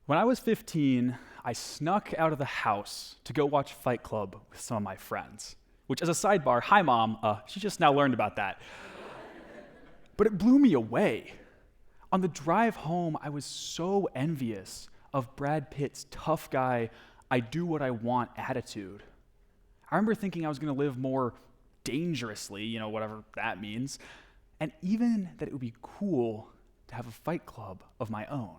When I was 15, I snuck out of the house to go watch Fight Club with some of my friends. Which, as a sidebar, hi mom, she just now learned about that. But it blew me away. On the drive home, I was so envious of Brad Pitt's tough guy, I do what I want attitude. I remember thinking I was going to live more dangerously, whatever that means, and even that it would be cool to have a fight club of my own.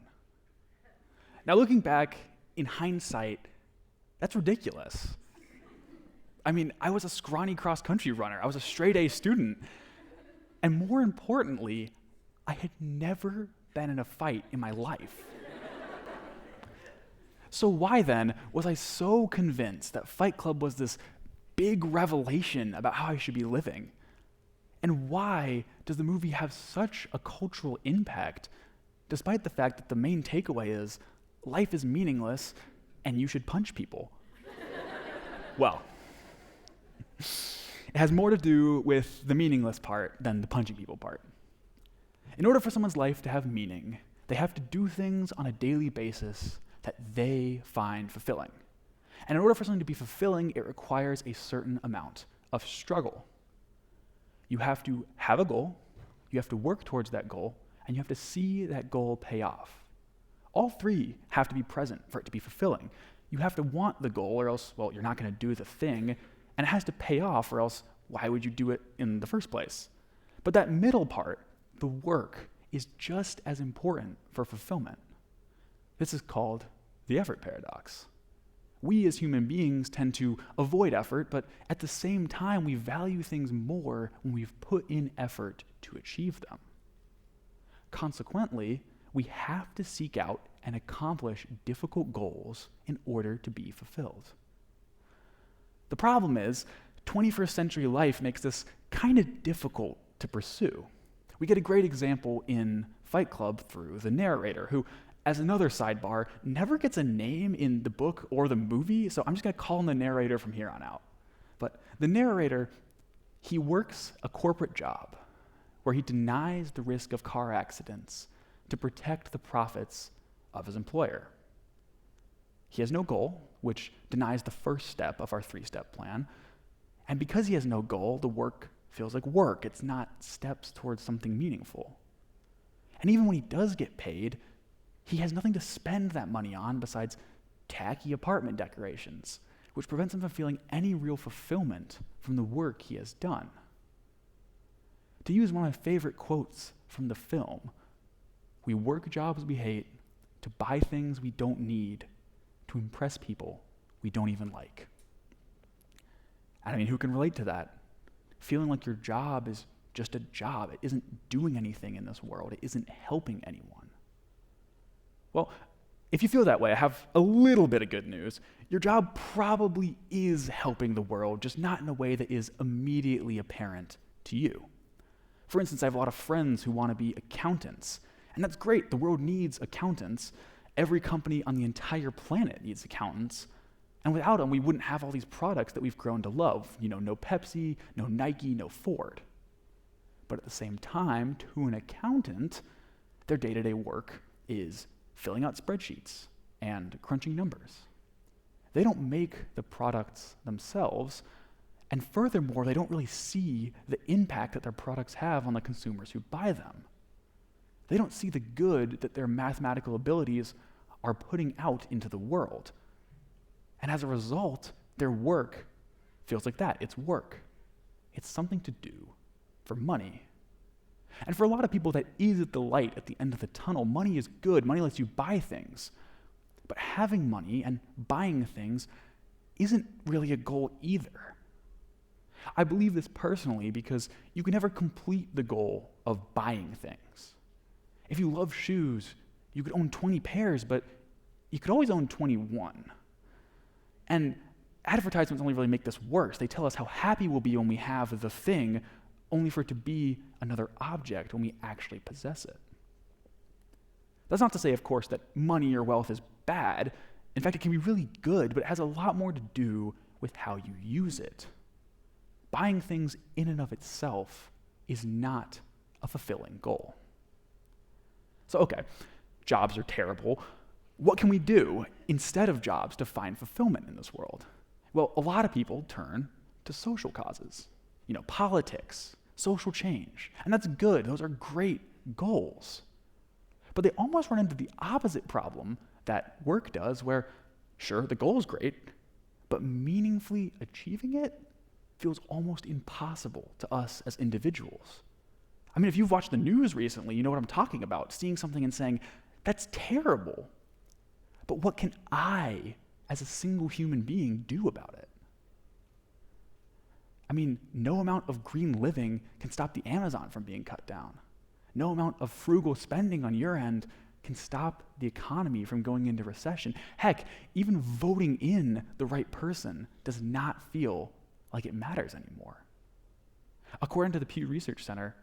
Now, looking back, in hindsight, that's ridiculous. I mean, I was a scrawny cross-country runner. I was a straight-A student. And more importantly, I had never been in a fight in my life. So why then was I so convinced that Fight Club was this big revelation about how I should be living? And why does the movie have such a cultural impact, despite the fact that the main takeaway is life is meaningless and you should punch people? Well, it has more to do with the meaningless part than the punching people part. In order for someone's life to have meaning, they have to do things on a daily basis that they find fulfilling. And in order for something to be fulfilling, it requires a certain amount of struggle. You have to have a goal, you have to work towards that goal, and you have to see that goal pay off. All three have to be present for it to be fulfilling. You have to want the goal, or else, you're not going to do the thing, and it has to pay off, or else why would you do it in the first place? But that middle part, the work, is just as important for fulfillment. This is called the effort paradox. We as human beings tend to avoid effort, but at the same time, we value things more when we've put in effort to achieve them. Consequently, we have to seek out and accomplish difficult goals in order to be fulfilled. The problem is, 21st century life makes this kind of difficult to pursue. We get a great example in Fight Club through the narrator, who, as another sidebar, never gets a name in the book or the movie, so I'm just going to call him the narrator from here on out. But the narrator, he works a corporate job where he denies the risk of car accidents to protect the profits of his employer. He has no goal, which denies the first step of our three-step plan. And because he has no goal, the work feels like work. It's not steps towards something meaningful. And even when he does get paid, he has nothing to spend that money on besides tacky apartment decorations, which prevents him from feeling any real fulfillment from the work he has done. To use one of my favorite quotes from the film, we work jobs we hate to buy things we don't need to impress people we don't even like. And I mean, who can relate to that? Feeling like your job is just a job. It isn't doing anything in this world. It isn't helping anyone. Well, if you feel that way, I have a little bit of good news. Your job probably is helping the world, just not in a way that is immediately apparent to you. For instance, I have a lot of friends who want to be accountants, and that's great. The world needs accountants. Every company on the entire planet needs accountants, and without them, we wouldn't have all these products that we've grown to love. No Pepsi, no Nike, no Ford. But at the same time, to an accountant, their day-to-day work is filling out spreadsheets and crunching numbers. They don't make the products themselves, and furthermore, they don't really see the impact that their products have on the consumers who buy them. They don't see the good that their mathematical abilities are putting out into the world. And as a result, their work feels like that. It's work. It's something to do for money. And for a lot of people, that is the light at the end of the tunnel. Money is good. Money lets you buy things. But having money and buying things isn't really a goal either. I believe this personally because you can never complete the goal of buying things. If you love shoes, you could own 20 pairs, but you could always own 21. And advertisements only really make this worse. They tell us how happy we'll be when we have the thing, only for it to be another object when we actually possess it. That's not to say, of course, that money or wealth is bad. In fact, it can be really good, but it has a lot more to do with how you use it. Buying things in and of itself is not a fulfilling goal. So, okay, jobs are terrible, What can we do instead of jobs to find fulfillment in this world? Well, a lot of people turn to social causes, politics, social change, and that's good. Those are great goals. But they almost run into the opposite problem that work does, where, sure, the goal is great, but meaningfully achieving it feels almost impossible to us as individuals. I mean, if you've watched the news recently, you know what I'm talking about, seeing something and saying, that's terrible. But what can I, as a single human being, do about it? I mean, no amount of green living can stop the Amazon from being cut down. No amount of frugal spending on your end can stop the economy from going into recession. Heck, even voting in the right person does not feel like it matters anymore. According to the Pew Research Center,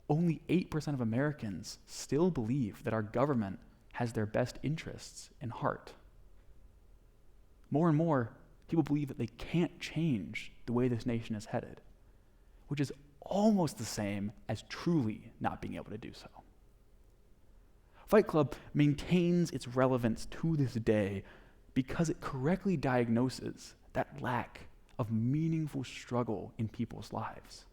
only 8% of Americans still believe that our government has their best interests in heart. More and more, people believe that they can't change the way this nation is headed, which is almost the same as truly not being able to do so. Fight Club maintains its relevance to this day because it correctly diagnoses that lack of meaningful struggle in people's lives.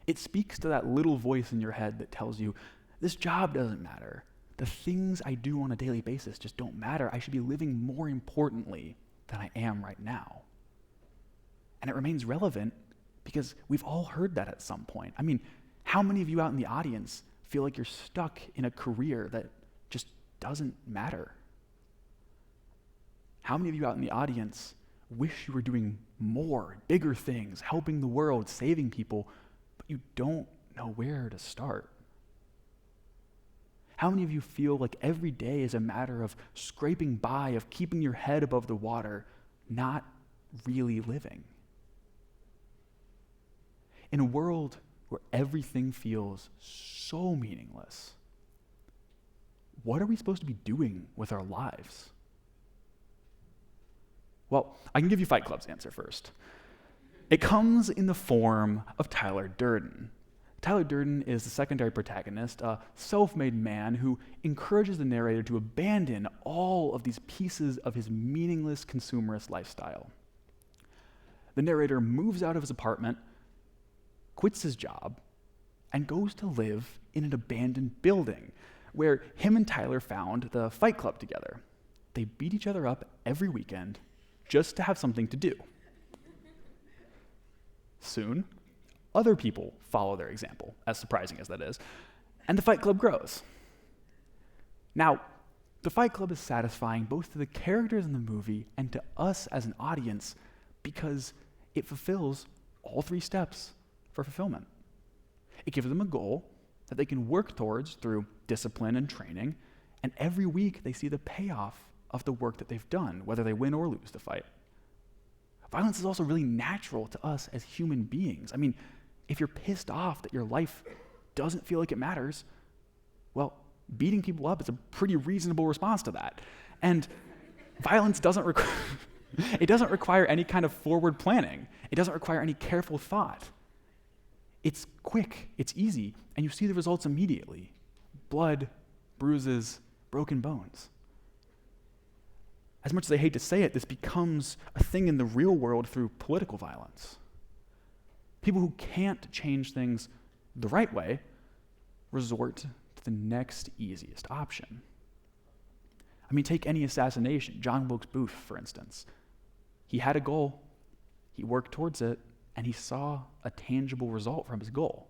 It speaks to that little voice in your head that tells you, this job doesn't matter. The things I do on a daily basis just don't matter. I should be living more importantly than I am right now. And it remains relevant because we've all heard that at some point. I mean, how many of you out in the audience feel like you're stuck in a career that just doesn't matter? How many of you out in the audience wish you were doing more, bigger things, helping the world, saving people, but you don't know where to start? How many of you feel like every day is a matter of scraping by, of keeping your head above the water, not really living? In a world where everything feels so meaningless, what are we supposed to be doing with our lives? Well, I can give you Fight Club's answer first. It comes in the form of Tyler Durden. Tyler Durden is the secondary protagonist, a self-made man who encourages the narrator to abandon all of these pieces of his meaningless consumerist lifestyle. The narrator moves out of his apartment, quits his job, and goes to live in an abandoned building where him and Tyler found the Fight Club together. They beat each other up every weekend just to have something to do. Soon, other people follow their example, as surprising as that is, and the Fight Club grows. Now, the Fight Club is satisfying both to the characters in the movie and to us as an audience because it fulfills all three steps for fulfillment. It gives them a goal that they can work towards through discipline and training, and every week they see the payoff of the work that they've done, whether they win or lose the fight. Violence is also really natural to us as human beings. I mean, if you're pissed off that your life doesn't feel like it matters, well, beating people up is a pretty reasonable response to that. And violence doesn't require any kind of forward planning. It doesn't require any careful thought. It's quick, it's easy, and you see the results immediately. Blood, bruises, broken bones. As much as I hate to say it, this becomes a thing in the real world through political violence. People who can't change things the right way resort to the next easiest option. I mean, take any assassination. John Wilkes Booth, for instance. He had a goal, he worked towards it, and he saw a tangible result from his goal.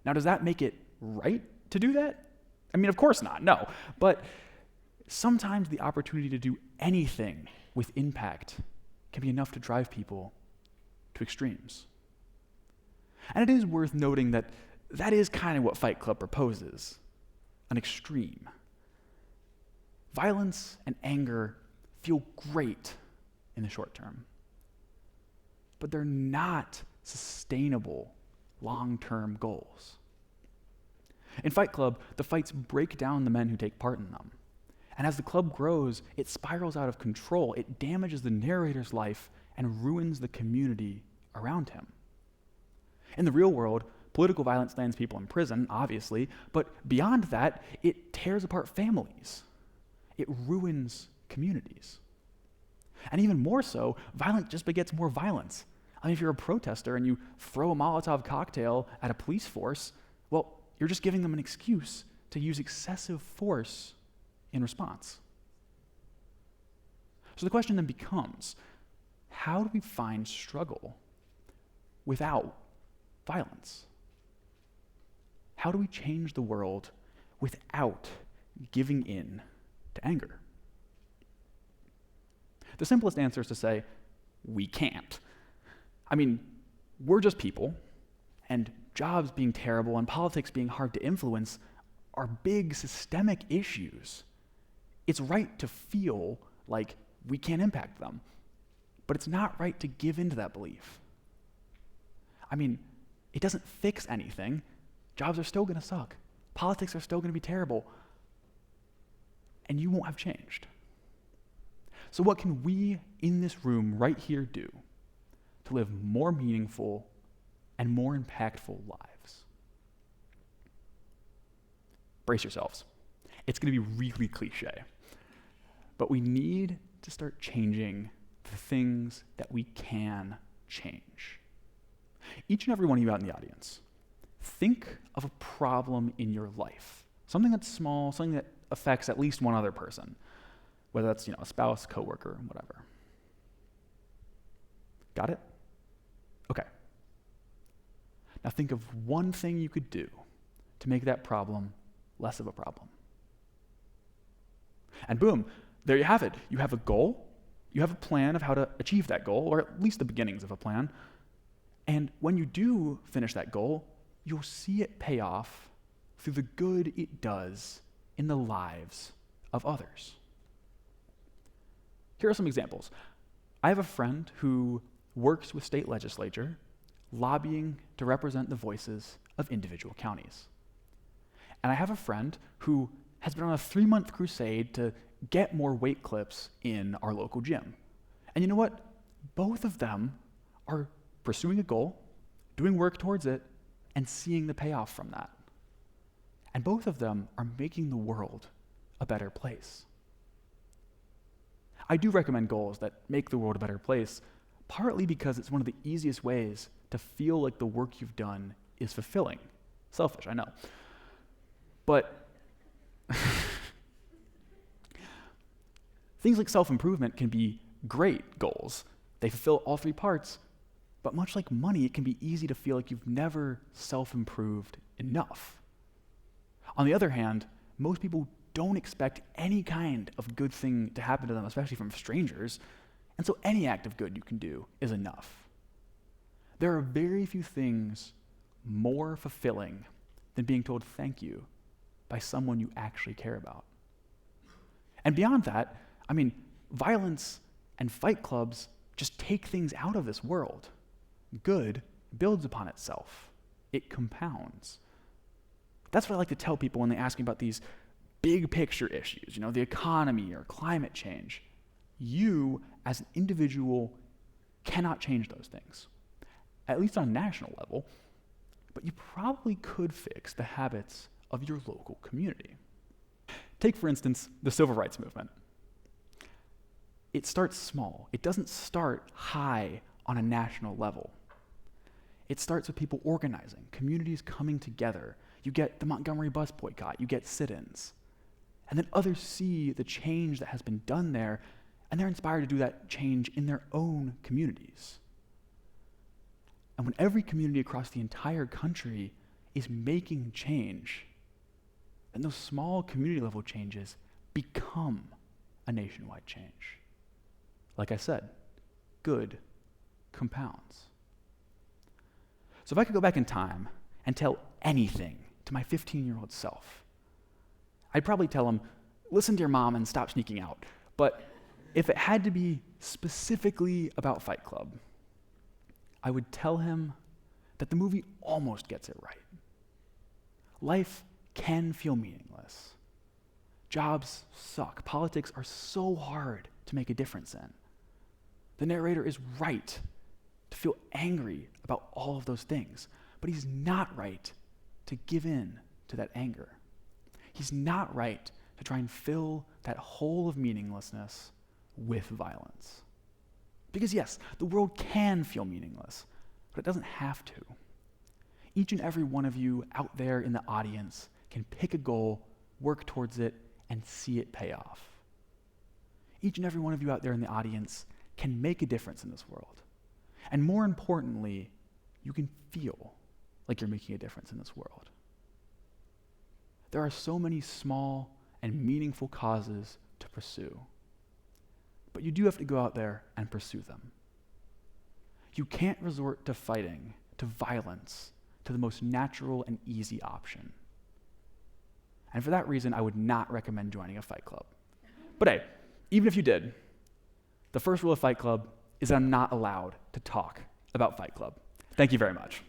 Now, does that make it right to do that? I mean, of course not, no. But sometimes the opportunity to do anything with impact can be enough to drive people to extremes. And it is worth noting that that is kind of what Fight Club proposes, an extreme. Violence and anger feel great in the short term, but they're not sustainable long-term goals. In Fight Club, the fights break down the men who take part in them. And as the club grows, it spirals out of control. It damages the narrator's life and ruins the community around him. In the real world, political violence lands people in prison, obviously, but beyond that, it tears apart families. it ruins communities. And even more so, violence just begets more violence. I mean, if you're a protester and you throw a Molotov cocktail at a police force, well, you're just giving them an excuse to use excessive force in response. So the question then becomes, how do we find struggle without violence? How do we change the world without giving in to anger? The simplest answer is to say, we can't. I mean, we're just people, and jobs being terrible and politics being hard to influence are big systemic issues. It's right to feel like we can't impact them, but it's not right to give in to that belief. I mean, it doesn't fix anything. Jobs are still going to suck. Politics are still going to be terrible, and you won't have changed. So what can we in this room right here do to live more meaningful and more impactful lives? Brace yourselves. It's going to be really cliche, but we need to start changing the things that we can change. Each and every one of you out in the audience, think of a problem in your life, something that's small, something that affects at least one other person, whether that's a spouse, coworker, whatever. Got it? Okay. Now think of one thing you could do to make that problem less of a problem. And boom, there you have it. You have a goal, you have a plan of how to achieve that goal, or at least the beginnings of a plan. And when you do finish that goal, you'll see it pay off through the good it does in the lives of others. Here are some examples. I have a friend who works with state legislature, lobbying to represent the voices of individual counties. And I have a friend who has been on a 3-month crusade to get more weight clips in our local gym. And you know what? Both of them are pursuing a goal, doing work towards it, and seeing the payoff from that. And both of them are making the world a better place. I do recommend goals that make the world a better place, partly because it's one of the easiest ways to feel like the work you've done is fulfilling. Selfish, I know. But things like self-improvement can be great goals. They fulfill all 3 parts, but much like money, it can be easy to feel like you've never self-improved enough. On the other hand, most people don't expect any kind of good thing to happen to them, especially from strangers, and so any act of good you can do is enough. There are very few things more fulfilling than being told thank you by someone you actually care about. And beyond that, I mean, violence and fight clubs just take things out of this world. Good builds upon itself. It compounds. That's what I like to tell people when they ask me about these big picture issues, the economy or climate change. You, as an individual, cannot change those things, at least on a national level, but you probably could fix the habits of your local community. Take, for instance, the civil rights movement. It starts small. It doesn't start high on a national level. It starts with people organizing, communities coming together. You get the Montgomery bus boycott, you get sit-ins. And then others see the change that has been done there, and they're inspired to do that change in their own communities. And when every community across the entire country is making change, then those small community level changes become a nationwide change. Like I said, good compounds. So if I could go back in time and tell anything to my 15-year-old self, I'd probably tell him, listen to your mom and stop sneaking out. But if it had to be specifically about Fight Club, I would tell him that the movie almost gets it right. Life can feel meaningless. Jobs suck. Politics are so hard to make a difference in. The narrator is right to feel angry about all of those things, but he's not right to give in to that anger. He's not right to try and fill that hole of meaninglessness with violence. Because yes, the world can feel meaningless, but it doesn't have to. Each and every one of you out there in the audience can pick a goal, work towards it, and see it pay off. Each and every one of you out there in the audience can make a difference in this world. And more importantly, you can feel like you're making a difference in this world. There are so many small and meaningful causes to pursue, but you do have to go out there and pursue them. You can't resort to fighting, to violence, to the most natural and easy option. And for that reason, I would not recommend joining a fight club. But hey, even if you did, the first rule of Fight Club is that I'm not allowed to talk about Fight Club. Thank you very much.